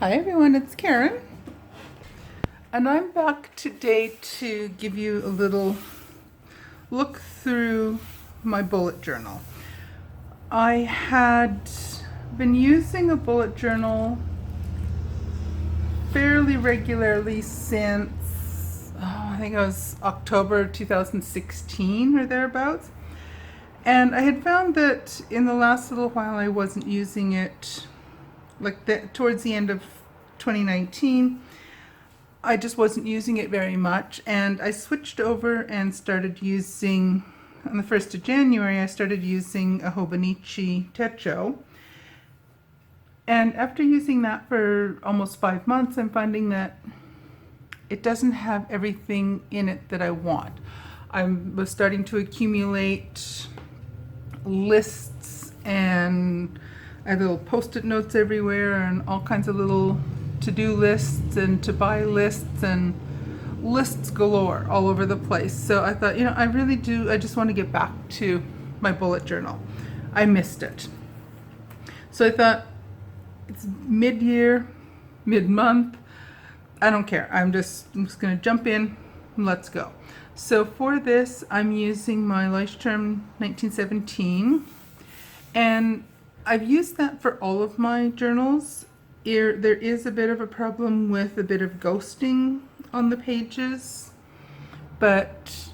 Hi everyone, it's Karen. And I'm back today to give you a little look through my bullet journal. I had been using a bullet journal fairly regularly since, I think it was October 2016 or thereabouts. And I had found that in the last little while I wasn't using it, towards the end of 2019. I just wasn't using it very much, and I switched over and started using, on the 1st of January, I started using a Hobonichi Techo. And after using that for almost 5 months, I'm finding that it doesn't have everything in it that I want. I was starting to accumulate lists, and I have little post-it notes everywhere and all kinds of little to-do lists and to-buy lists and lists galore all over the place. So I thought, I just want to get back to my bullet journal. I missed it. So I thought, it's mid-year, mid-month, I don't care. I'm just going to jump in and let's go. So for this, I'm using my Leuchtturm 1917, and I've used that for all of my journals. There is a bit of a problem with a bit of ghosting on the pages, but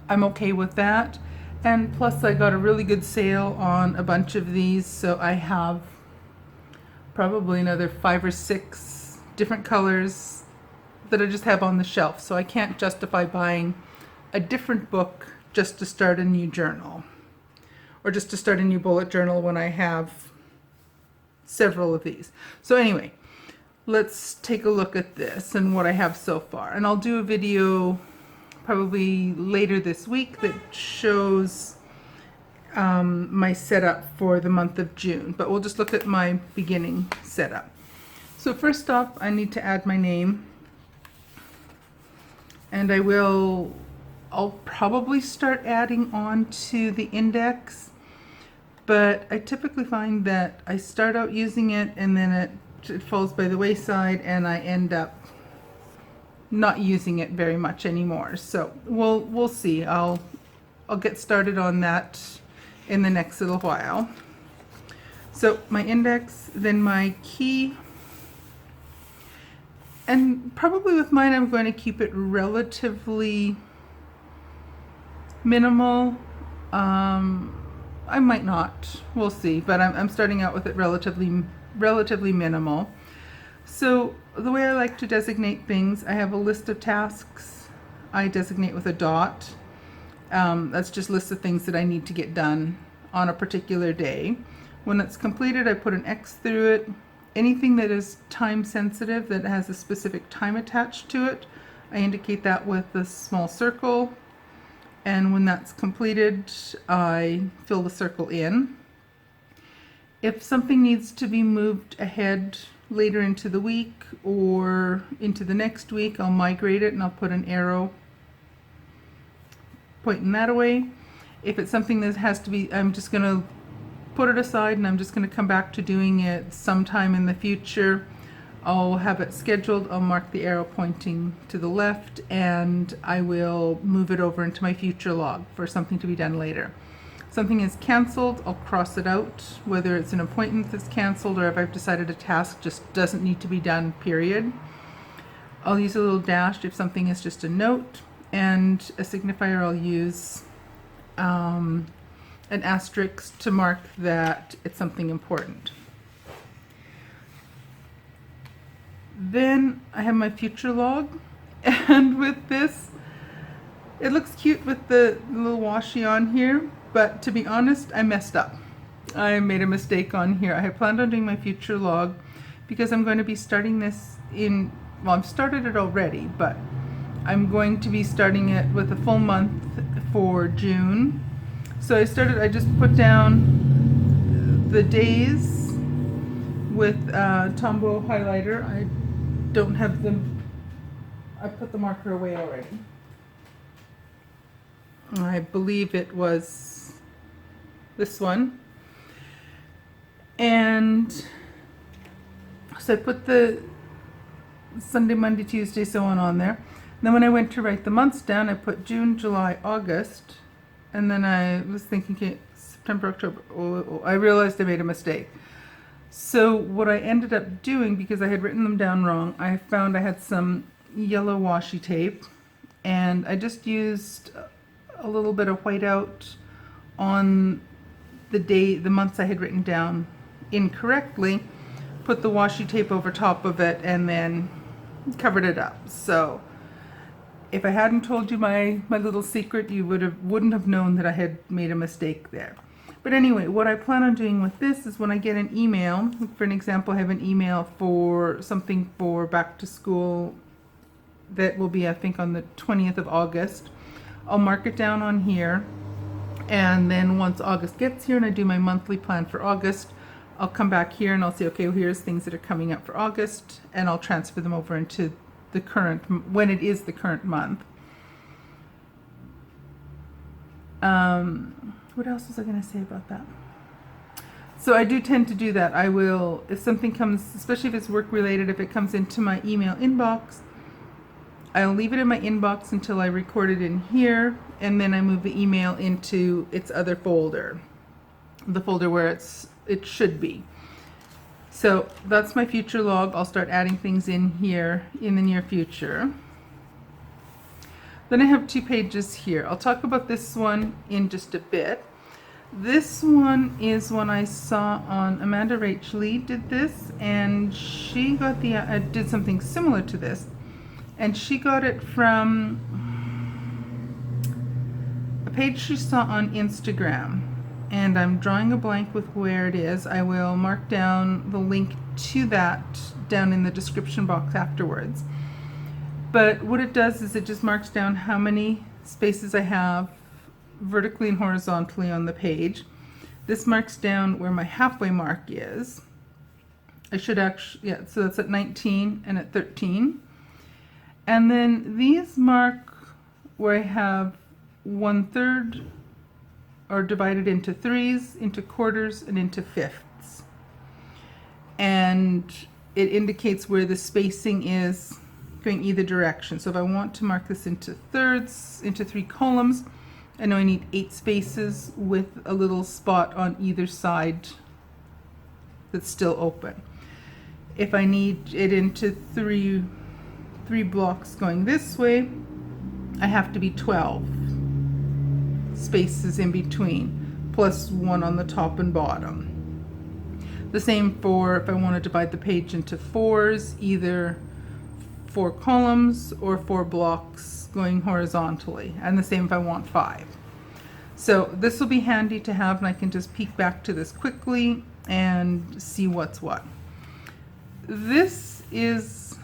I'm okay with that. And plus I got a really good sale on a bunch of these, so I have probably another 5 or 6 different colors that I just have on the shelf, so I can't justify buying a different book just to start a new journal, or just to start a new bullet journal when I have several of these. So anyway, let's take a look at this and what I have so far. And I'll do a video probably later this week that shows my setup for the month of June. But we'll just look at my beginning setup. So first off, I need to add my name. And I'll probably start adding on to the index. But I typically find that I start out using it and then it falls by the wayside and I end up not using it very much anymore. So we'll see. I'll get started on that in the next little while. So my index, then my key, and probably with mine I'm going to keep it relatively minimal. I might not, we'll see, but I'm starting out with it relatively minimal. So the way I like to designate things, I have a list of tasks I designate with a dot. That's just lists of things that I need to get done on a particular day. When it's completed, I put an X through it. Anything that is time sensitive, that has a specific time attached to it, I indicate that with a small circle. And when that's completed, I fill the circle in. If something needs to be moved ahead later into the week or into the next week, I'll migrate it and I'll put an arrow pointing that away. If it's something that has to be, I'm just going to put it aside and I'm just going to come back to doing it sometime in the future. I'll have it scheduled, I'll mark the arrow pointing to the left, and I will move it over into my future log for something to be done later. Something is canceled, I'll cross it out, whether it's an appointment that's canceled or if I've decided a task just doesn't need to be done, period. I'll use a little dash if something is just a note, and a signifier I'll use an asterisk to mark that it's something important. Then I have my future log, and with this, it looks cute with the little washi on here, but to be honest, I messed up. I made a mistake on here. I had planned on doing my future log because I'm going to be starting this well, I've started it already, but I'm going to be starting it with a full month for June. So I just put down the days with Tombow highlighter. I don't have them, I put the marker away already. I believe it was this one. And So I put the Sunday, Monday, Tuesday, so on there. Then when I went to write the months down, I put June, July, August, and then I was thinking, okay, September, October. I realized I made a mistake. So what I ended up doing, because I had written them down wrong, I found I had some yellow washi tape, and I just used a little bit of whiteout on the months I had written down incorrectly, put the washi tape over top of it, and then covered it up. So if I hadn't told you my little secret, you wouldn't have known that I had made a mistake there. But anyway, what I plan on doing with this is when I get an email, for an example, I have an email for something for back to school that will be, I think, on the 20th of August. I'll mark it down on here, and then once August gets here and I do my monthly plan for August, I'll come back here and I'll say, okay, well, here's things that are coming up for August, and I'll transfer them over into the current, when it is the current month. What else was I going to say about that? So I do tend to do that. I will, if something comes, especially if it's work related, if it comes into my email inbox, I'll leave it in my inbox until I record it in here, and then I move the email into its other folder, the folder where it should be. So that's my future log. I'll start adding things in here in the near future. Then I have 2 pages here. I'll talk about this one in just a bit. This one is one I saw on Amanda Rach Lee did this, and she got did something similar to this, and she got it from a page she saw on Instagram. And I'm drawing a blank with where it is. I will mark down the link to that down in the description box afterwards. But what it does is it just marks down how many spaces I have vertically and horizontally on the page. This marks down where my halfway mark is. I should actually, yeah, so that's at 19 and at 13. And then these mark where I have 1/3 are divided into 3s, into quarters, and into 5ths. And it indicates where the spacing is going either direction. So if I want to mark this into thirds, into 3 columns, I know I need 8 spaces with a little spot on either side that's still open. If I need it into three blocks going this way, I have to be 12 spaces in between, plus 1 on the top and bottom. The same for if I want to divide the page into 4s, either 4 columns or 4 blocks going horizontally, and the same if I want 5. So this will be handy to have, and I can just peek back to this quickly and see what's what. This is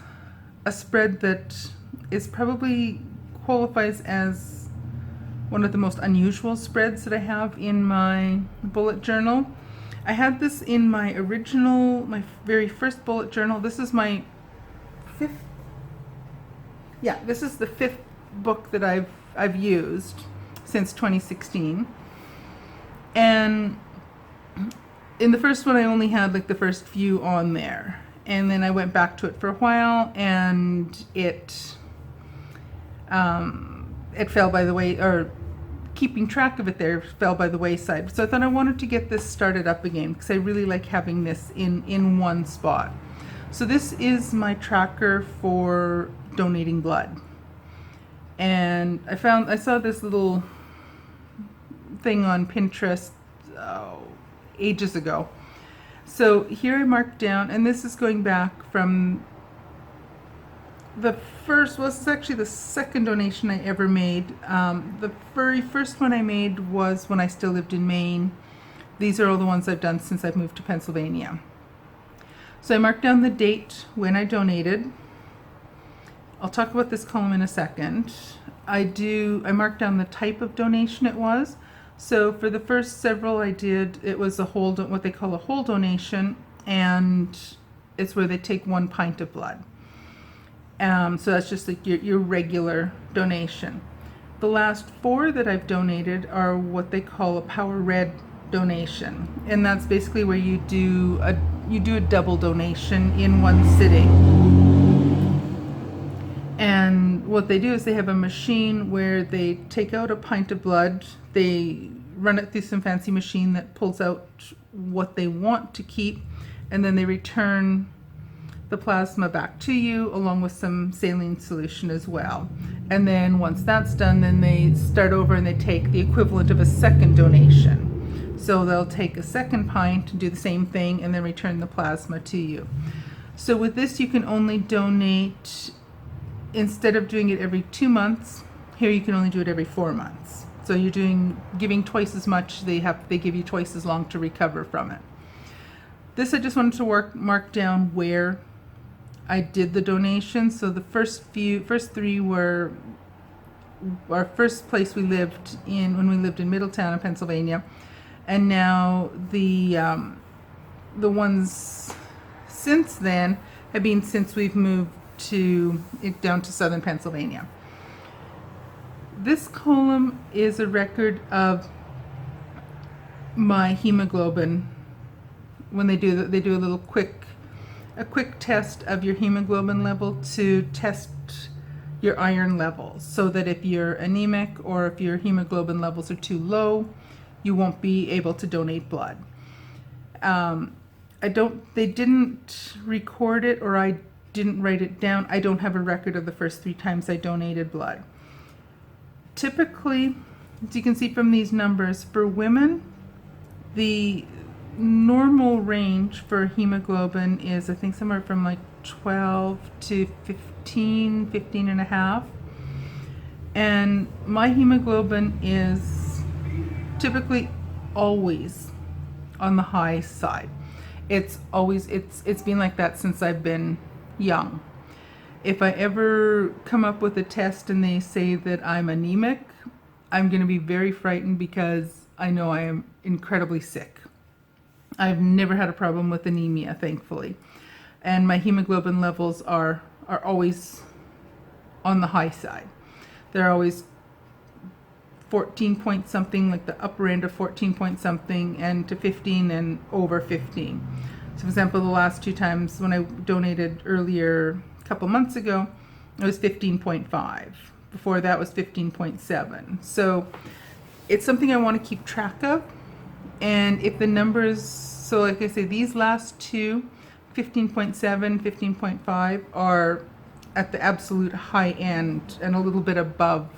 a spread that is probably qualifies as one of the most unusual spreads that I have in my bullet journal. I had this in my very first bullet journal. This is my 5th. Yeah, this is the 5th book that I've used since 2016. And in the first one, I only had like the first few on there, and then I went back to it for a while, and it fell by the way, or keeping track of it there fell by the wayside. So I thought I wanted to get this started up again because I really like having this in one spot. So this is my tracker for donating blood. And I saw this little thing on Pinterest ages ago. So here I marked down, and this is going back from the first, well, this is actually the second donation I ever made. The very first one I made was when I still lived in Maine. These are all the ones I've done since I've moved to Pennsylvania. So I marked down the date when I donated. I'll talk about this column in a second. I marked down the type of donation it was. So for the first several I did, it was what they call a whole donation, and it's where they take 1 pint of blood. So that's just like your regular donation. The last 4 that I've donated are what they call a Power Red donation, and that's basically where you do a double donation in one sitting. And what they do is they have a machine where they take out a pint of blood, they run it through some fancy machine that pulls out what they want to keep, and then they return the plasma back to you along with some saline solution as well. And then once that's done, then they start over and they take the equivalent of a second donation. So they'll take a second pint and do the same thing and then return the plasma to you. So with this, you can only donate, instead of doing it every 2 months, here you can only do it every 4 months. So you're giving twice as much, they give you twice as long to recover from it. This I just wanted to mark down where I did the donation. So the first three were our first place we lived in when we lived in Middletown in Pennsylvania, and now the ones since then have been since we've moved down to southern Pennsylvania. This column is a record of my hemoglobin. When they do a little quick test of your hemoglobin level to test your iron levels, so that if you're anemic or if your hemoglobin levels are too low, you won't be able to donate blood. They didn't record it, or I didn't write it down. I don't have a record of the first 3 times I donated blood. Typically, as you can see from these numbers, for women, the normal range for hemoglobin is, I think, somewhere from like 12 to 15 and a half. And my hemoglobin is typically always on the high side. It's been like that since I've been young. If I ever come up with a test and they say that I'm anemic, I'm going to be very frightened because I know I am incredibly sick. I've never had a problem with anemia, thankfully. And my hemoglobin levels are always on the high side. They're always 14 point something, like the upper end of 14 point something, and to 15 and over 15. So for example, the last 2 times when I donated earlier, a couple months ago, it was 15.5. Before that was 15.7. So it's something I want to keep track of. And if the numbers, so like I say, these last 2, 15.7, 15.5, are at the absolute high end and a little bit above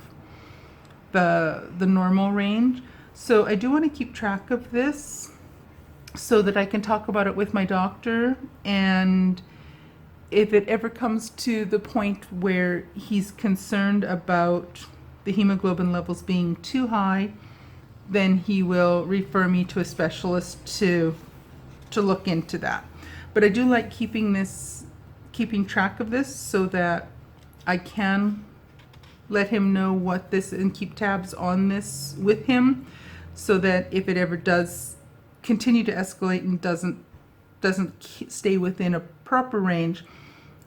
the normal range. So I do want to keep track of this so that I can talk about it with my doctor, and if it ever comes to the point where he's concerned about the hemoglobin levels being too high, then he will refer me to a specialist to look into that. But I do like keeping track of this so that I can let him know what this, and keep tabs on this with him, so that if it ever does continue to escalate and doesn't stay within a proper range,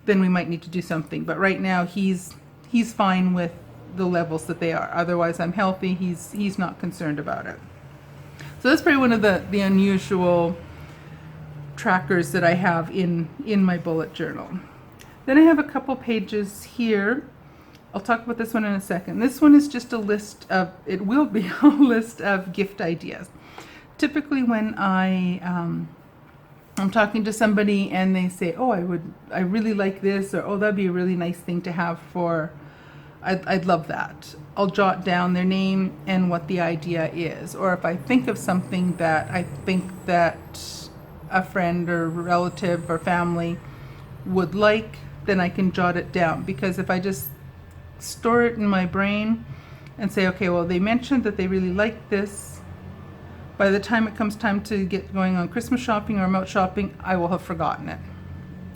then we might need to do something. But right now he's fine with the levels that they are. Otherwise, I'm healthy. He's not concerned about it. So that's probably one of the unusual trackers that I have in my bullet journal. Then I have a couple pages here. I'll talk about this one in a second. This one is just a list of, it will be a list of gift ideas. Typically when I'm talking to somebody and they say, oh, I really like this, or oh, that'd be a really nice thing to have for, I'd love that. I'll jot down their name and what the idea is. Or if I think of something that I think that a friend or relative or family would like, then I can jot it down. Because if I just store it in my brain and say, okay, well, they mentioned that they really like this, by the time it comes time to get going on Christmas shopping or I'm out shopping, I will have forgotten it.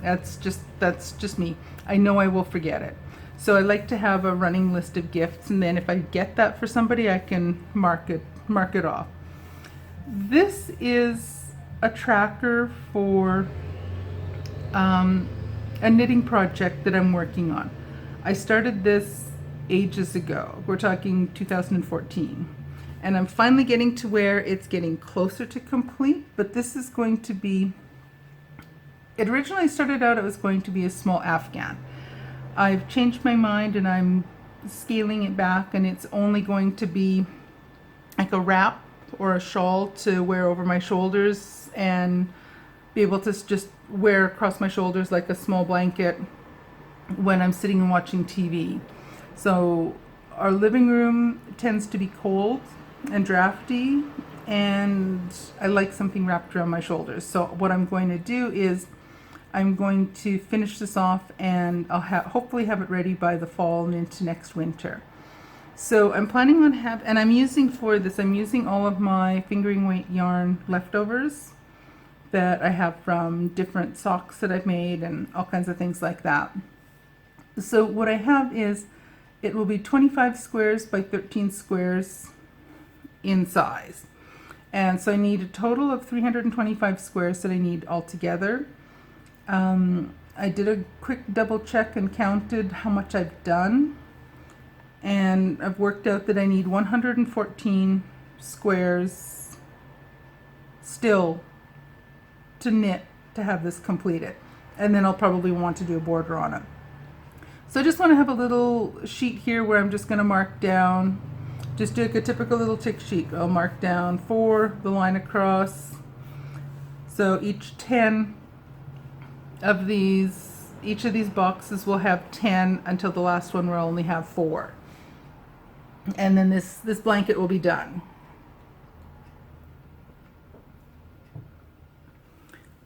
That's just me. I know I will forget it. So I like to have a running list of gifts, and then if I get that for somebody, I can mark it off. This is a tracker for a knitting project that I'm working on. I started this ages ago. We're talking 2014. And I'm finally getting to where it's getting closer to complete, but this is going to be, it originally started out, it was going to be a small Afghan. I've changed my mind and I'm scaling it back, and it's only going to be like a wrap or a shawl to wear over my shoulders and be able to just wear across my shoulders like a small blanket when I'm sitting and watching TV. So our living room tends to be cold and drafty, and I like something wrapped around my shoulders. So what I'm going to do is I'm going to finish this off, and I'll hopefully have it ready by the fall and into next winter. So I'm planning on and I'm using for this, I'm using all of my fingering weight yarn leftovers that I have from different socks that I've made and all kinds of things like that. So what I have is, it will be 25 squares by 13 squares in size. And so I need a total of 325 squares that I need altogether. I did a quick double check and counted how much I've done. And I've worked out that I need 114 squares still to knit to have this completed. And then I'll probably want to do a border on it. So I just want to have a little sheet here where I'm just going to mark down, just do like a typical little tick sheet. I'll mark down 4, the line across. So each 10 of these, each of these boxes will have 10 until the last one will only have 4. And then this blanket will be done.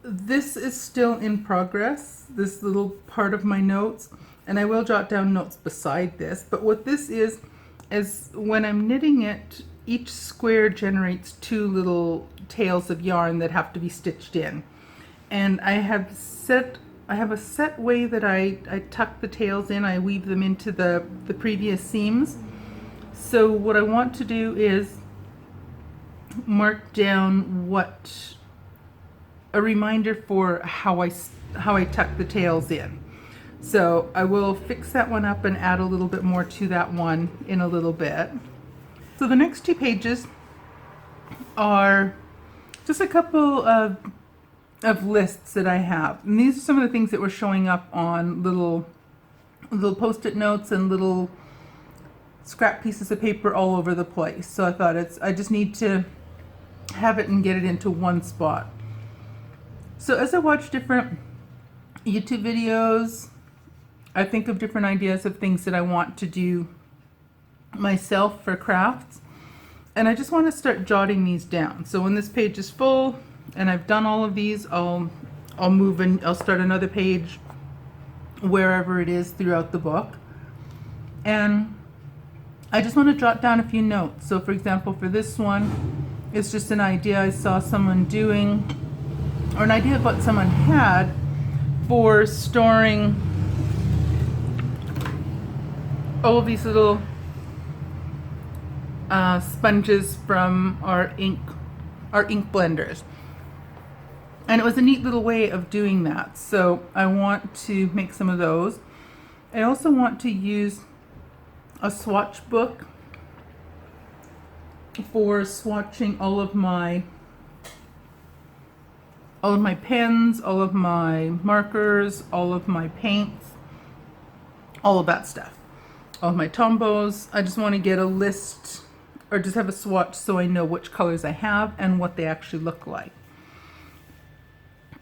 This is still in progress, this little part of my notes, and I will jot down notes beside this. But what this is when I'm knitting it, each square generates 2 little tails of yarn that have to be stitched in. And I have a set way that I tuck the tails in. I weave them into the previous seams. So what I want to do is mark down a reminder for how I tuck the tails in. So I will fix that one up and add a little bit more to that one in a little bit. So the next 2 pages are just a couple of lists that I have. And these are some of the things that were showing up on little post-it notes and little scrap pieces of paper all over the place. So I thought I just need to have it and get it into one spot. So as I watch different YouTube videos, I think of different ideas of things that I want to do myself for crafts, and I just want to start jotting these down. So when this page is full and I've done all of these, I'll move and I'll start another page wherever it is throughout the book. And I just want to jot down a few notes. So for example, for this one, it's just an idea I saw someone doing, or an idea of what someone had for storing all of these little sponges from our ink blenders. And it was a neat little way of doing that. So I want to make some of those. I also want to use a swatch book for swatching all of my pens, all of my markers, all of my paints, all of that stuff. All of my tombos. I just want to get a list, or just have a swatch so I know which colors I have and what they actually look like.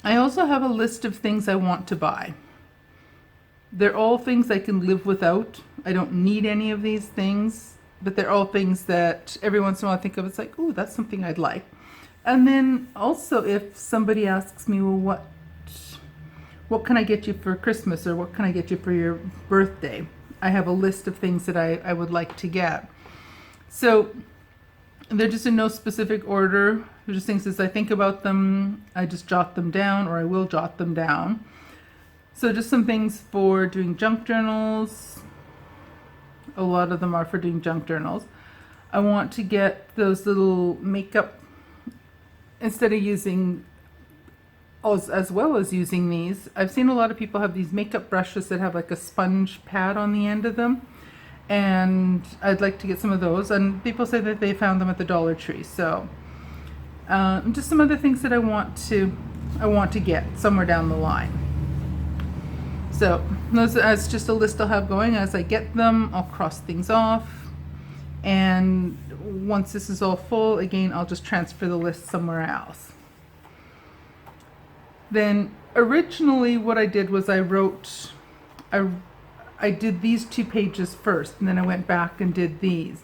I also have a list of things I want to buy. They're all things I can live without. I don't need any of these things, but they're all things that every once in a while I think of. It's like, ooh, that's something I'd like. And then also, if somebody asks me, well, what can I get you for Christmas, or what can I get you for your birthday? I have a list of things that I would like to get. So they're just in no specific order. They're just things as I think about them, I just jot them down, or I will jot them down. So just some things for doing junk journals. A lot of them are for doing junk journals. I want to get those little makeup, instead of using, as well as using these, I've seen a lot of people have these makeup brushes that have like a sponge pad on the end of them. and I'd like to get some of those. And people say that they found them at the Dollar Tree. So just some other things that I want to get somewhere down the line. So that's just a list I'll have going. As I get them, I'll cross things off. And once this is all full, again, I'll just transfer the list somewhere else. Then originally what I did was I did these 2 pages first, and then I went back and did these.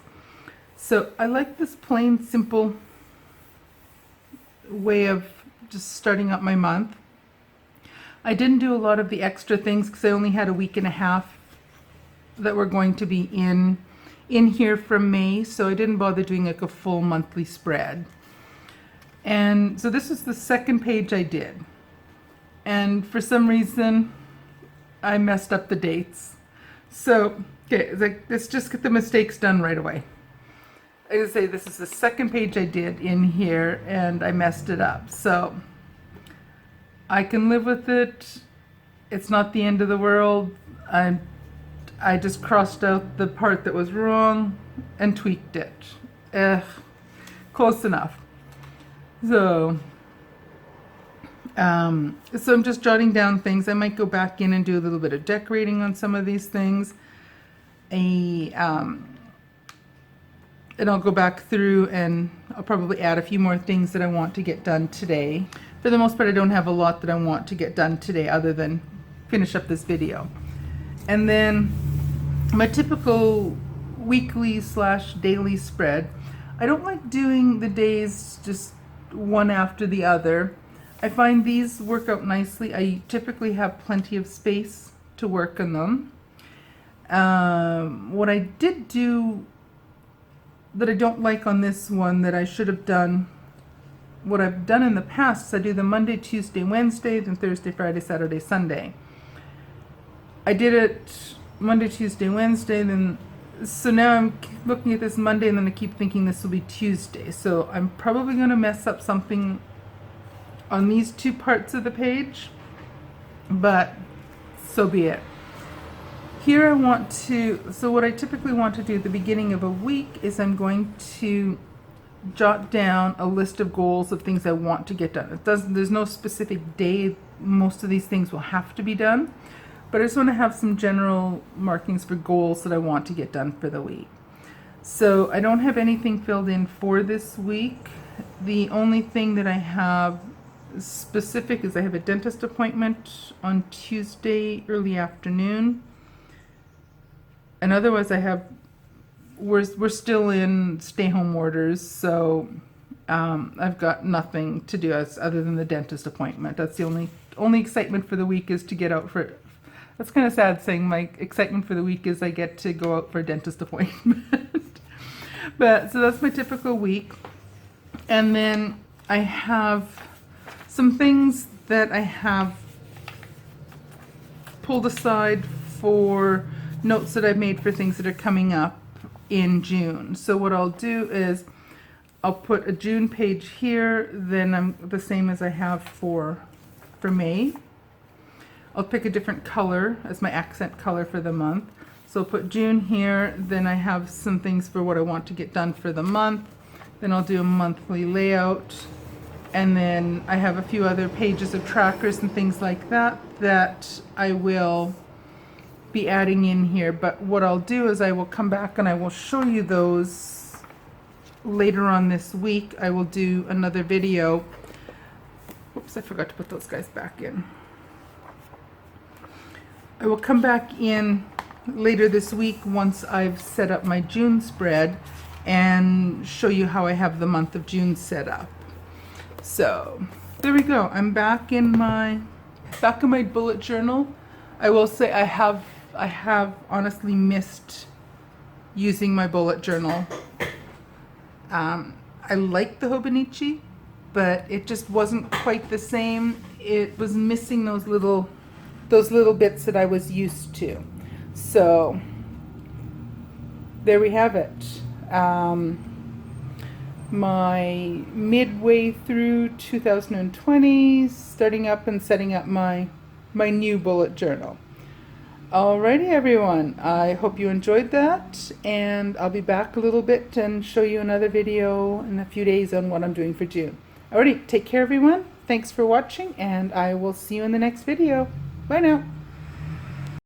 So I like this plain, simple way of just starting up my month. I didn't do a lot of the extra things because I only had a week and a half that were going to be in here from May, so I didn't bother doing like a full monthly spread. And so this is the second page I did. And for some reason, I messed up the dates. So, okay, let's just get the mistakes done right away. I gotta say, this is the second page I did in here, and I messed it up. So, I can live with it. It's not the end of the world. I just crossed out the part that was wrong and tweaked it. Close enough. So I'm just jotting down things. I might go back in and do a little bit of decorating on some of these things. And I'll go back through and I'll probably add a few more things that I want to get done today. For the most part, I don't have a lot that I want to get done today other than finish up this video. And then my typical weekly / daily spread. I don't like doing the days just one after the other. I find these work out nicely. I typically have plenty of space to work on them. What I did do that I don't like on this one that I should have done, what I've done in the past is I do the Monday, Tuesday, Wednesday, then Thursday, Friday, Saturday, Sunday. I did it Monday, Tuesday, Wednesday, then so now I'm looking at this Monday and then I keep thinking this will be Tuesday. So I'm probably going to mess up something on these 2 parts of the page, but so be it. Here so what I typically want to do at the beginning of a week is I'm going to jot down a list of goals of things I want to get done. There's no specific day most of these things will have to be done, but I just want to have some general markings for goals that I want to get done for the week. So I don't have anything filled in for this week. The only thing that I have specific is I have a dentist appointment on Tuesday early afternoon, and otherwise we're still in stay-home orders, so I've got nothing to do other than the dentist appointment. That's the only excitement for the week is to get out for. That's kind of sad saying my excitement for the week is I get to go out for a dentist appointment. But so that's my typical week, and then I have some things that I have pulled aside for notes that I've made for things that are coming up in June. So what I'll do is I'll put a June page here, then I'm the same as I have for May. I'll pick a different color as my accent color for the month. So I'll put June here, then I have some things for what I want to get done for the month. Then I'll do a monthly layout, and then I have a few other pages of trackers and things like that I will be adding in here. But what I'll do is I will come back and I will show you those later on this week. I will do another video. Oops, I forgot to put those guys back in. I will come back in later this week once I've set up my June spread and show you how I have the month of June set up. So there we go. I'm back in my bullet journal. I will say I have honestly missed using my bullet journal. I like the Hobonichi, but it just wasn't quite the same. It was missing those little bits that I was used to. So there we have it. My midway through 2020, starting up and setting up my new bullet journal. Alrighty, everyone. I hope you enjoyed that, and I'll be back a little bit and show you another video in a few days on what I'm doing for June. Alrighty, take care, everyone. Thanks for watching, and I will see you in the next video. Bye now.